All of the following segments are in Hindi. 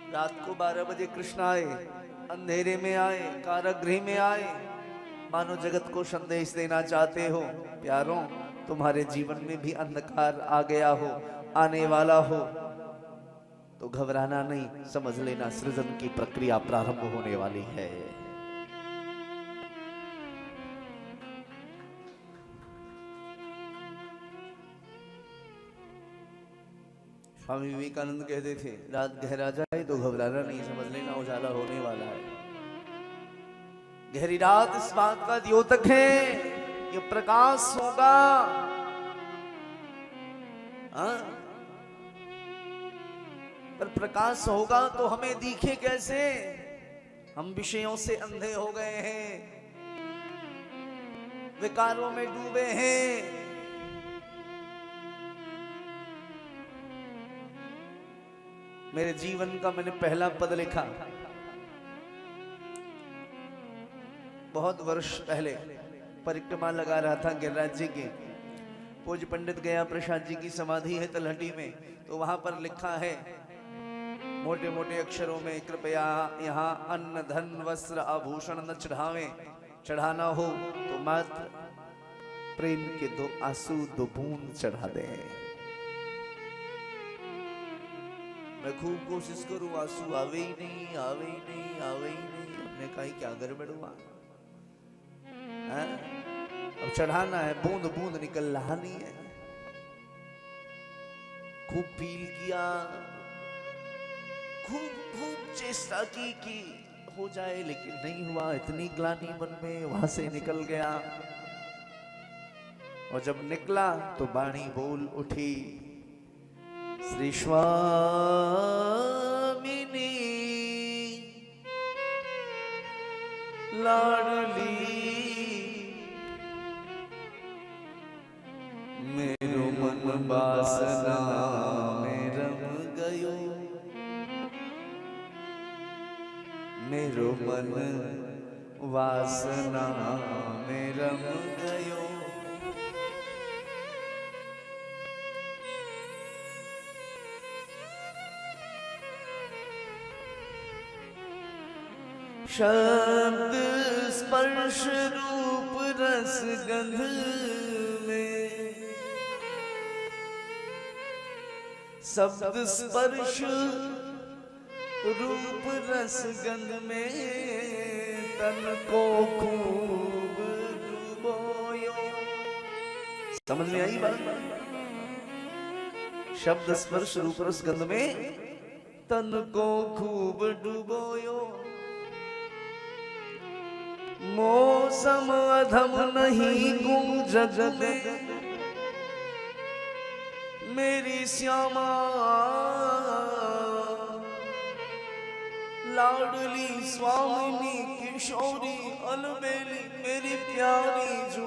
रात को 12 बजे कृष्ण आए, अंधेरे में आए, कारागृह में आए, मानो जगत को संदेश देना चाहते हो, प्यारों तुम्हारे जीवन में भी अंधकार आ गया हो, आने वाला हो, तो घबराना नहीं, समझ लेना सृजन की प्रक्रिया प्रारंभ होने वाली है। स्वामी विवेकानंद कहते थे, रात गहरा जाए तो घबराना नहीं, समझ लेना उजाला होने वाला है। गहरी रात इस बात का द्योतक है, ये प्रकाश होगा। हाँ? पर प्रकाश होगा तो हमें दिखे कैसे? हम विषयों से अंधे हो गए हैं, विकारों में डूबे हैं। मेरे जीवन का मैंने पहला पद लिखा बहुत वर्ष पहले, परिक्रमा लगा रहा था गिरिराज जी की। पूज्य पंडित गया प्रसाद जी की समाधि है तलहटी में, तो वहां पर लिखा है मोटे मोटे अक्षरों में, कृपया यहाँ अन्न धन वस्त्र आभूषण न चढ़ावे, चढ़ाना हो तो मात्र प्रेम के 2 आंसू 2 बूंद चढ़ा दे। मैं खूब कोशिश करूं, आंसू आवे ही नहीं, आवे ही नहीं, आवे ही नहीं। हमने कहा क्या गड़बड़ हुआ? अब चढ़ाना है, बूंद बूंद निकल रहा नहीं है। खूब फील किया, खूब खूब चेष्टा की हो जाए, लेकिन नहीं हुआ। इतनी ग्लानि मन में, वहां से निकल गया। और जब निकला तो बाणी बोल उठी, श्री स्वामिनी लाडली मेरो मन वासना में रम गयो, मेरो मन वासना में रम गयो। शब्द स्पर्श रूप रस गंध में, शब्द स्पर्श रूप रस गंध में, तन को खूब डुबोयो। समझ में आई बात? शब्द स्पर्श रूप रस गंध में तन को खूब डुबोयो। मौसम अधम नहीं गूं जग में, मेरी श्यामा लाडली स्वामिनी किशोरी अलबेली मेरी प्यारी जू।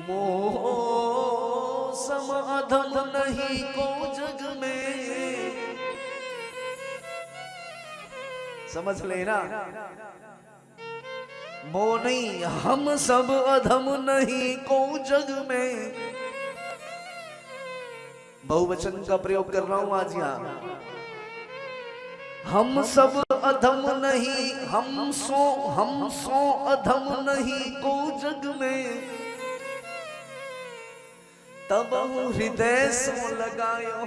मौसम अधम नहीं को जग में, समझ लेना। मो नहीं, हम सब अधम नहीं को जग में। बहुवचन का प्रयोग कर रहा हूं आज यहां। हम सब अधम नहीं, हम सो अधम नहीं को जग में। तब हृदय सो लगायो,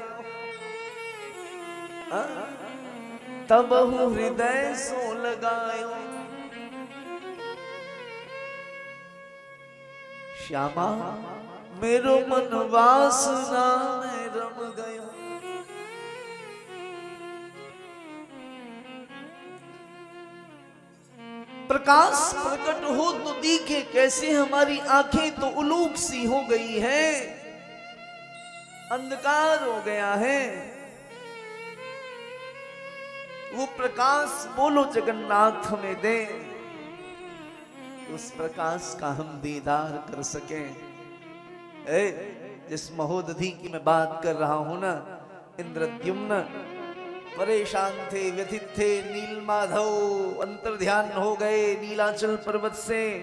तब हृदय सो लगायो। श्यामा मेरो मन वासना में रम गयो। प्रकाश प्रकट हो तो दिखे कैसे, हमारी आंखें तो उलूक सी हो गई है, अंधकार हो गया है। वो प्रकाश बोलो जगन्नाथ हमें दे, उस प्रकाश का हम दीदार कर सके। जिस महोदधि की मैं बात कर रहा हूं ना, इंद्रद्युम्न परेशान थे, व्यथित थे। नीलमाधव अंतर ध्यान हो गए नीलाचल पर्वत से।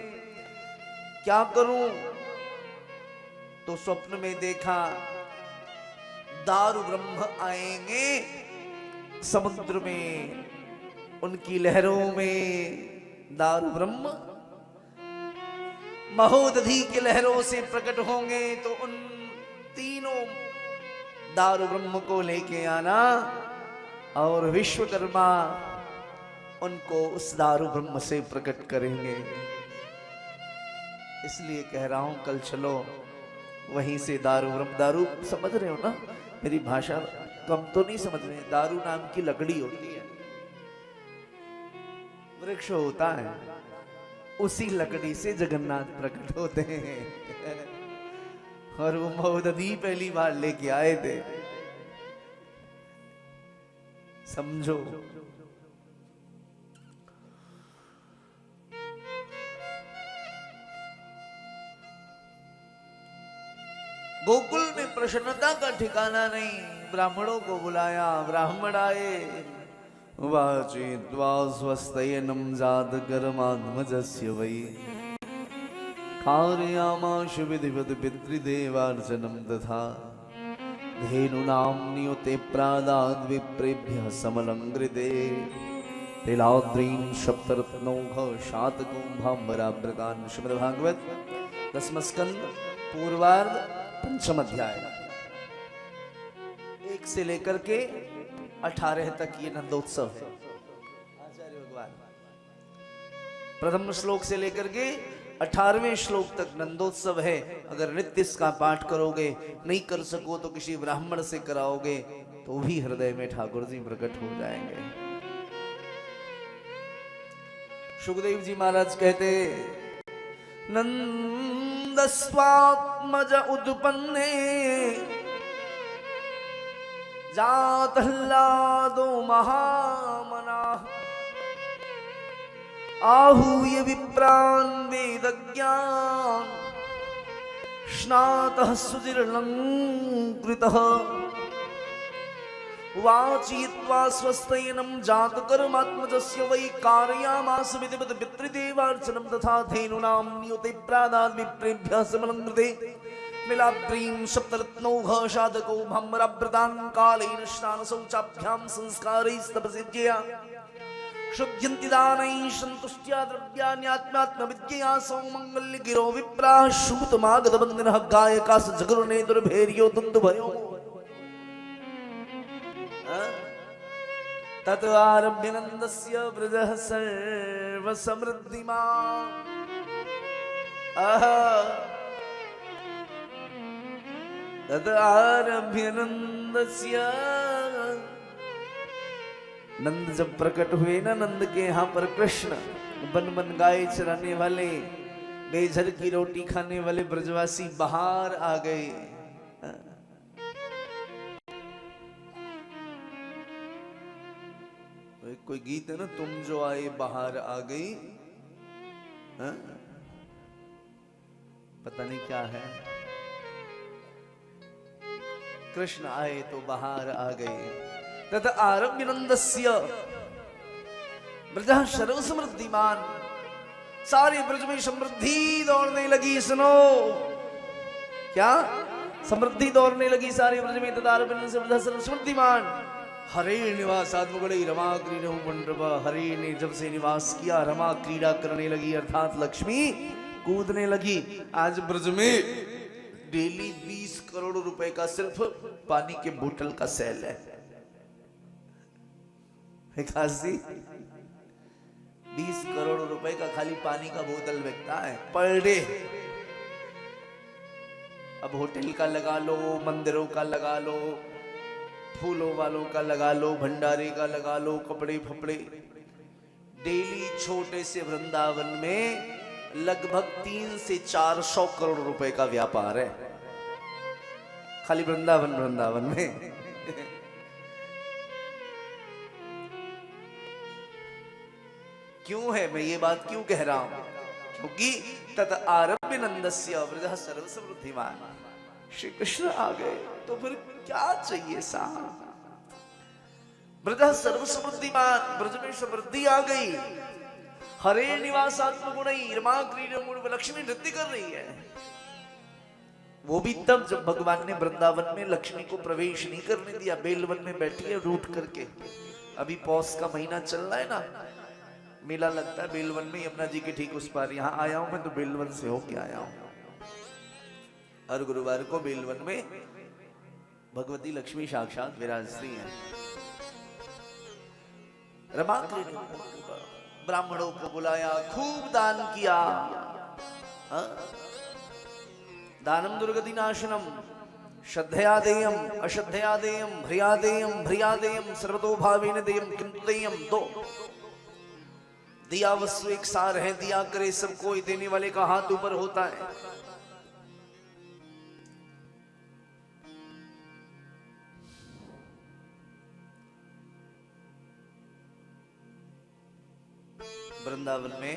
क्या करूं? तो स्वप्न में देखा दारु ब्रह्म आएंगे समुद्र में, उनकी लहरों में दारु ब्रह्म महोदधि की लहरों से प्रकट होंगे। तो उन तीनों दारु ब्रह्म को लेके आना और विश्वकर्मा उनको उस दारु ब्रह्म से प्रकट करेंगे। इसलिए कह रहा हूं कल चलो वहीं से दारू ब्रह्म। दारू समझ रहे हो ना, मेरी भाषा कम तो नहीं समझ रहे। दारू नाम की लकड़ी होती है, वृक्ष होता है, उसी लकड़ी से जगन्नाथ प्रकट होते हैं। और वो महोदधि पहली बार लेके आए थे, समझो। गोकुल में प्रसन्नता का ठिकाना नहीं। ब्राह्मणों को बुलाया, ब्राह्मण आए। वाचित्वा स्वस्तयनं जातकर्मात्मजस्य वै कारयामाश विधिवत् पितृदेवार्चनं तथा धेनूनां नियुते प्रादाद् विप्रेभ्यः समलङ्कृते तिलाद्रीं सप्तरत्नौघ शातकुम्भाम्बराभृतान्। श्रीमद्भागवत 10वां स्कंद पूर्वार्ध 5वां अध्याय 1 से लेकर के 18 तक ये नंदोत्सव है। आचार्य भगवान प्रथम श्लोक से लेकर के 18वें श्लोक तक नंदोत्सव है। अगर नित्य इसका पाठ करोगे, नहीं कर सको तो किसी ब्राह्मण से कराओगे, तो भी हृदय में ठाकुर जी प्रकट हो जाएंगे। सुखदेव जी महाराज कहते, नंदस्वात्मज उत्पन्ने जातह्लादो महामनाः आहूय विप्रान् वेदज्ञान् स्नातः सुजीर्णकृतः वाचयित्वा स्वस्तयनं जातकर्मात्मजस्य वै कारयामास विधिवत् पितृदेवार्चनं तथा धेनूनां नियुते प्रादाद् विप्रेभ्यः समलङ्कृते नीलाद्रीं सप्तरत्नौघ शातकौभाम्बराभृतान् कालेन स्नानशौचाभ्यां संस्कारैस्तपसिज्यया शुद्ध्यन्ति दानैः सन्तुष्ट्या द्रव्यान्यात्मात्मविद्यया सौमङ्गल्यगिरो विप्राः शुभतमागतबन्दिनः गायकास जगरुणे दुर्भेर्यो दुन्दुभयो तत आरभ्य नन्दस्य व्रजः सर्वसमृद्धिमान्। तत आरभ्य नन्दस्य, नंद जब प्रकट हुए ना, नंद के यहाँ पर कृष्ण बन बन गाय चराने वाले, बेझर की रोटी खाने वाले ब्रजवासी बाहर आ गए। कोई गीत है ना, तुम जो आए बाहर आ गई, पता नहीं क्या है। कृष्ण आए तो बाहर आ गए। तत आरभ्य नंदस्य ब्रजः सर्वसमृद्धिमान्, सारे ब्रज में समृद्धि दौड़ने लगी। सुनो क्या, समृद्धि दौड़ने लगी सारे ब्रज में। तत आरभ्य नंदस्य ब्रजः सर्वसमृद्धिमान् हरे निवासात्मगुणे रमा क्रीडो मंडप। हरे ने जब से निवास किया, रमा क्रीड़ा करने लगी, अर्थात लक्ष्मी कूदने लगी। आज ब्रज में डेली 20 करोड़ रुपए का सिर्फ पानी के बोतल का सेल है। 20 करोड़ रुपए का खाली पानी का बोतल बिकता है पर डे। अब होटल का लगा लो, मंदिरों का लगा लो, फूलों वालों का लगा लो, भंडारे का लगा लो, कपड़े फपड़े। डेली छोटे से वृंदावन में लगभग 300 से 400 करोड़ रुपए का व्यापार है, खाली वृंदावन में। क्यों है, मैं ये बात क्यों कह रहा हूं? क्योंकि तत आरभ्य नंदस्य व्रजः सर्वसमृद्धिमान्, श्री कृष्ण आ गए तो फिर क्या चाहिए साहब। ब्रजः सर्वसमृद्धिमान्, ब्रज में समृद्धि आ गई। हरे निवासात्मगुणैः रमा क्रीडो गुण, लक्ष्मी नृत्य कर रही है। वो भी तब जब भगवान ने वृंदावन में लक्ष्मी को प्रवेश नहीं करने दिया। बेलवन में बैठी है रूठ करके। अभी पौष का महीना चल रहा है ना, मेला लगता है बेलवन में, यमुना जी के ठीक उस पार। यहाँ आया हूं मैं तो बेलवन से होके आया हूं। हर गुरुवार को बेलवन में भगवती लक्ष्मी साक्षात विराजती हैं। रमाकृष्ण ने ब्राह्मणों को बुलाया, खूब दान किया। दानम दुर्गति नाशनम श्रद्धया देयम अश्रद्धया देयम भ्रिया देयम भ्रिया देयम सर्वतो भावेन देयम किंतु देयम। दो दिया वस्तु एक सार है, दिया करे सबको, देने वाले का हाथ ऊपर होता है। वृंदावन में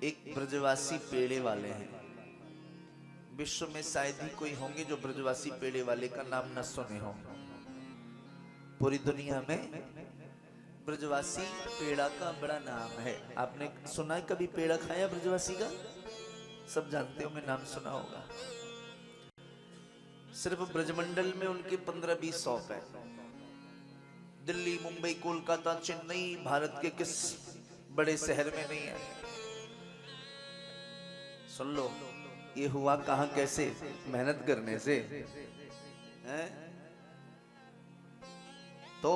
एक ब्रजवासी पेड़े वाले हैं। विश्व में शायद ही कोई होंगे जो ब्रजवासी पेड़े वाले का नाम न सुने हो। पूरी दुनिया में ब्रजवासी पेड़ा का बड़ा नाम है। आपने सुना है कभी पेड़ा खाया ब्रजवासी का? सब जानते हो, मैं नाम सुना होगा। सिर्फ ब्रजमंडल में उनके 15-20 शॉप है। दिल्ली, मुंबई, कोलकाता, चेन्नई, भारत के किस बड़े शहर में नहीं है। सुन लो, ये हुआ कहां कैसे? मेहनत करने से है? तो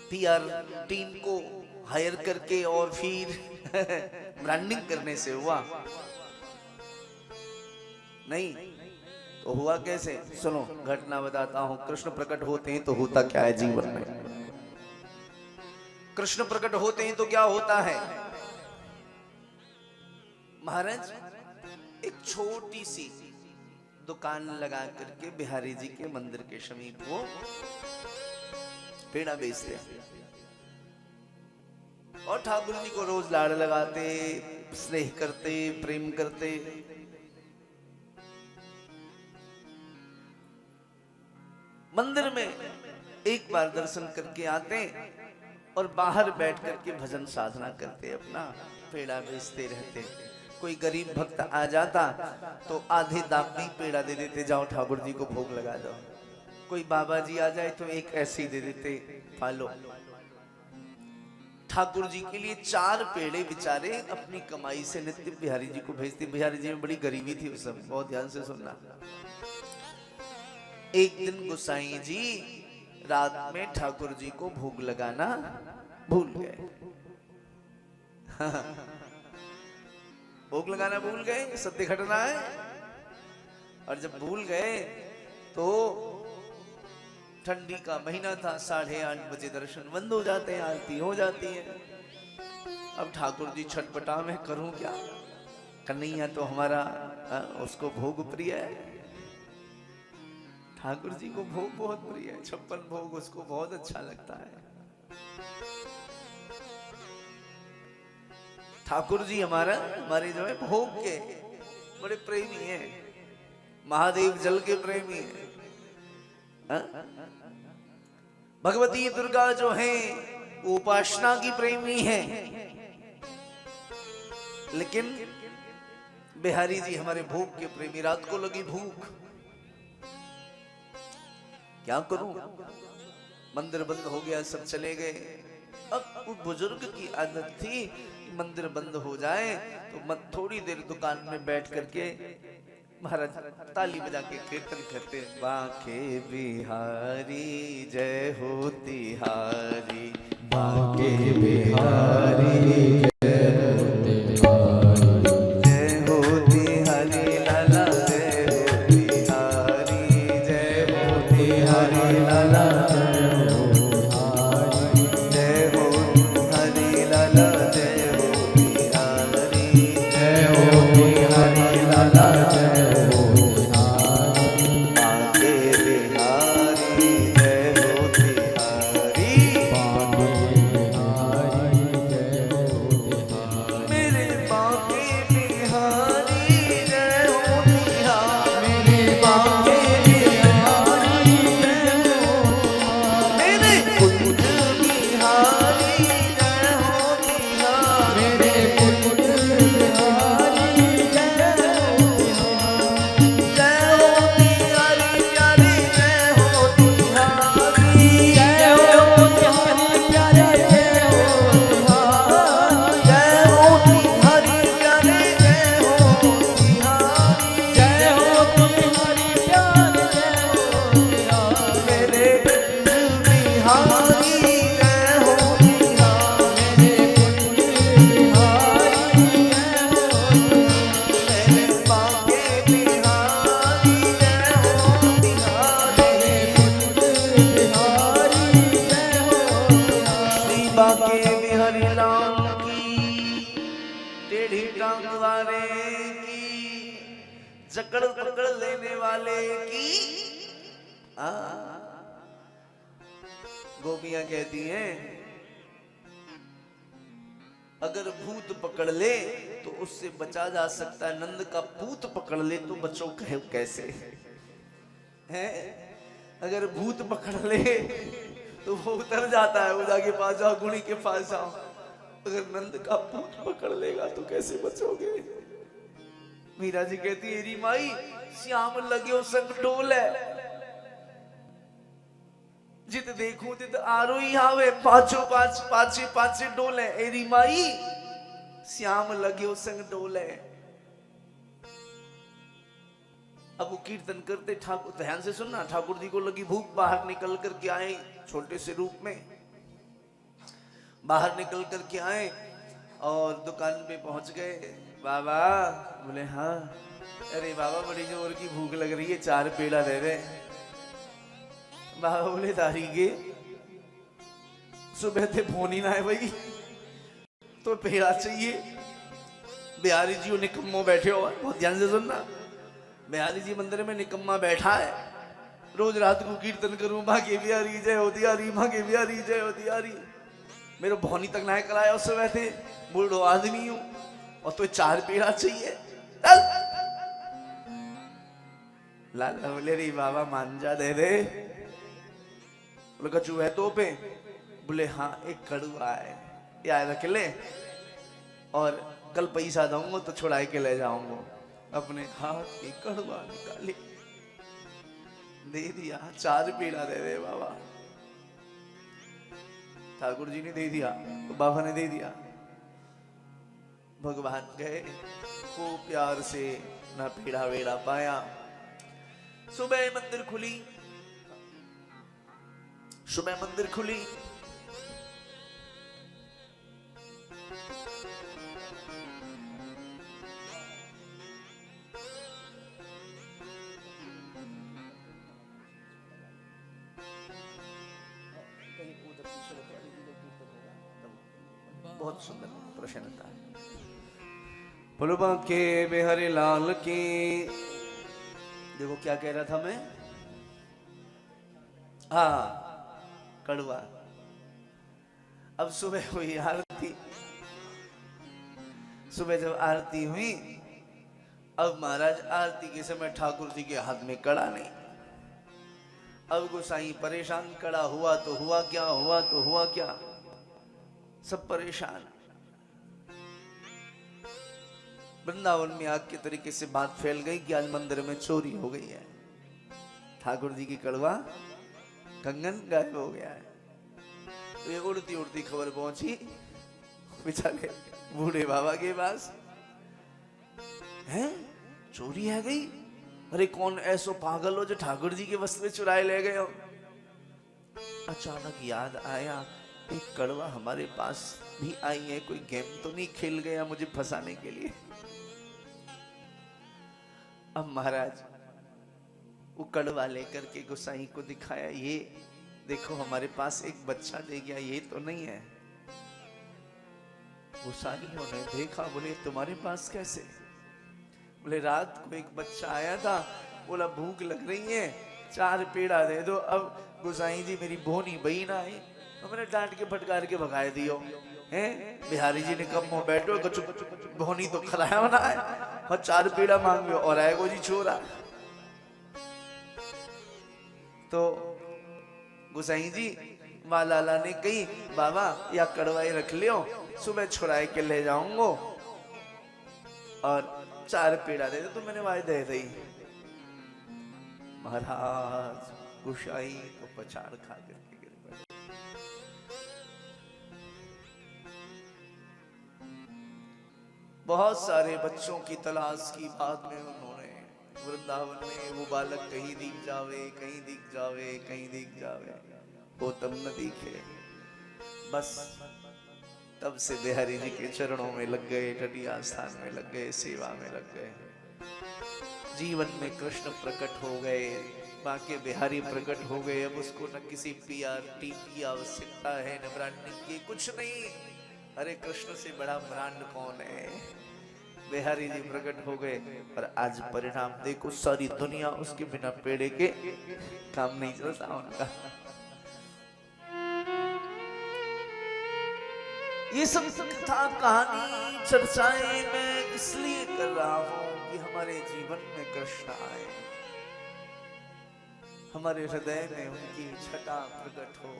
पीआर टीम को हायर करके और फिर ब्रांडिंग करने से हुआ नहीं। तो हुआ कैसे? सुनो, घटना बताता हूं। कृष्ण प्रकट होते हैं तो होता क्या है जीवन में? कृष्ण प्रकट होते हैं तो क्या होता है महाराज? एक छोटी सी दुकान लगा करके बिहारी जी के मंदिर के समीप वो पेड़ा बेचते हैं और ठाकुर जी को रोज लाड़ लगाते, स्नेह करते, प्रेम करते। मंदिर में एक बार दर्शन करके आते और बाहर बैठ करके भजन साधना करते, अपना पेड़ा बेचते रहते। कोई गरीब भक्त आ जाता तो आधे दाम में पेड़ा दे देते, जाओ ठाकुर जी को भोग लगा दो। कोई बाबा जी आ जाए तो एक ऐसे ही दे देते, पालो। ठाकुर जी के लिए 4 पेड़े बेचारे अपनी कमाई से नित्य बिहारी जी को भेजते। बिहारी जी में बड़ी गरीबी थी उस समय, बहुत ध्यान से सुनना। एक दिन गोसाई जी रात में ठाकुर जी को भोग लगाना भूल गए। भोग लगाना भूल गए, सत्य घटना है। और जब भूल गए तो ठंडी का महीना था, 8:30 बजे दर्शन बंद हो जाते हैं, आरती हो जाती है। अब ठाकुर जी छटपटा, मैं करूं क्या? कन्हैया तो हमारा उसको भोग प्रिय है। ठाकुर जी को भोग बहुत प्रिय है, 56 भोग उसको बहुत अच्छा लगता है। ठाकुर जी हमारे जो है भोग के बड़े प्रेमी हैं। महादेव जल के प्रेमी हैं। भगवती दुर्गा जो है उपासना की प्रेमी है। लेकिन बिहारी जी हमारे भोग के प्रेमी। रात को लगी भूख, क्या करूं? मंदिर बंद हो गया, सब चले गए। अब उस बुजुर्ग की आदत थी, मंदिर बंद हो जाए तो थोड़ी देर दुकान में बैठ करके महाराज ताली बजा के कीर्तन करते, बांके बिहारी जय हो तिहारी, बांके बिहारी जय हो तिहारी, जय हो तिहारी लाला, जय हो तिहारी, जय हो तिहारी लाला, जय हो तिहारी लाला, जय हो तिहारी, जय हो तिहारी लाला, जय जकड़ पकड़ लेने वाले की गोपियां कहती हैं अगर भूत पकड़ ले तो उससे बचा जा सकता है, नंद का पूत पकड़ ले तो बचो कैसे है। अगर भूत पकड़ ले तो वो उतर जाता है, वो जाके पास जाओ, गुणी के पास जाओ। अगर नंद का पूत पकड़ लेगा तो कैसे बचोगे। मीरा जी कहती है री माई श्याम लगे संग डोल है, जित देखूं तित आरो ही आवे, पाछो पाछे पाछे डोले। एरी माई श्याम लगे संग डोले। अब वो कीर्तन करते, ठाकुर ध्यान से सुनना, ठाकुर जी को लगी भूख, बाहर निकल करके आए छोटे से रूप में, बाहर निकल करके आए और दुकान पे पहुंच गए। बाबा बोले हाँ। अरे बाबा बड़ी जोर की भूख लग रही है, 4 पेड़ा दे दे। बाबा बोले दारी के सुबह थे फोन ही ना है भाई, तो पेड़ा चाहिए। बिहारी जी निकम्मो बैठे हो, बहुत ध्यान से सुनना। बिहारी जी मंदिर में निकम्मा बैठा है, रोज रात को कीर्तन करूं भागे बिहारी जय हो दियारी, भागे बिहारी जय हो दियारी। मेरे भौनी तक ना कराया उस समय थे, बूढ़ो आदमी हूं और तो 4 पेड़ा चाहिए। लाला बोले रे बाबा मांझा दे दे। बोले कचू है तो पे। बोले हाँ एक कड़ुआ है, याद रख ले, और कल पैसा दूंगा तो छुड़ाए के ले जाऊंगा। अपने हाथ की कड़ुआ निकाली, दे दिया। 4 पेड़ा दे दे बाबा। ठाकुर जी ने दे दिया तो बाबा ने दे दिया। भगवान गए खूब प्यार से, ना पेड़ा वेड़ा पाया। सुबह मंदिर खुली, सुबह मंदिर खुली। बहुत सुंदर प्रसन्नता। पुलबा के बिहारी लाल की। देखो क्या कह रहा था मैं, हाँ कड़वा। अब सुबह हुई आरती, सुबह जब आरती हुई, अब महाराज आरती के समय ठाकुर जी के हाथ में कड़ा नहीं। अब गोसाई परेशान, कड़ा हुआ तो हुआ क्या, हुआ तो हुआ क्या, सब परेशान। वृंदावन में आग के तरीके से बात फैल गई कि आज मंदिर में चोरी हो गई है, ठाकुर जी की कड़वा कंगन गायब हो गया है। तो ये उड़ती उड़ती खबर पहुंची बेचारे बूढ़े बाबा के पास, हैं चोरी है गई। अरे कौन ऐसो पागल हो जो ठाकुर जी के वस्त्र चुराए ले गए हो। अचानक याद आया एक कड़वा हमारे पास भी आई है, कोई गेम तो नहीं खेल गया मुझे फंसाने के लिए। अब महाराज वो कड़वा लेकर के गोसाई को दिखाया, ये देखो हमारे पास एक बच्चा दे गया, ये तो नहीं है। गोसाइयों ने देखा, बोले तुम्हारे पास कैसे। बोले रात को एक बच्चा आया था, बोला भूख लग रही है 4 पेड़ा दे दो। अब गोसाई जी मेरी बोनी बहन आई तो मैंने डांट के फटकार के भगाए दियो हैं। बिहारी जी ने कब मुंह बैठो, बोनी तो खलाया बना है और 4 पेड़ा मांग लो और आएगो जी छोरा। तो गोसाई जी मालाला ने कही बाबा या कड़वाई रख लियो, सुबह छुड़ाए के ले जाऊंगो और 4 पेड़ा दे दे। तो मैंने वाय दे दी। महाराज गोसाई को पछाड़ खा करके गिर पड़े। बहुत सारे बच्चों की तलाश की, बाद में उन्होंने वृंदावन में वो बालक कहीं दिख जावे, कहीं दिख जावे, कहीं दिख जावे, वो तब न दिखे। बस तब से बिहारी जी के चरणों में लग गए, टटिया स्थान में लग गए, सेवा में लग गए। जीवन में कृष्ण प्रकट हो गए, बाकी बिहारी प्रकट हो गए। अब उसको न किसी पीआरटी की आवश्यकता है, न ब्रांडिंग की, कुछ नहीं। अरे कृष्ण से बड़ा ब्रांड कौन है। बिहारी जी प्रकट हो गए और आज परिणाम देखो, सारी दुनिया उसके बिना पेड़े के काम नहीं चलता उनका। ये सब कथा कहानी चर्चाएं मैं इसलिए कर रहा हूं कि हमारे जीवन में कृष्ण आए, हमारे हृदय में उनकी छटा प्रकट हो।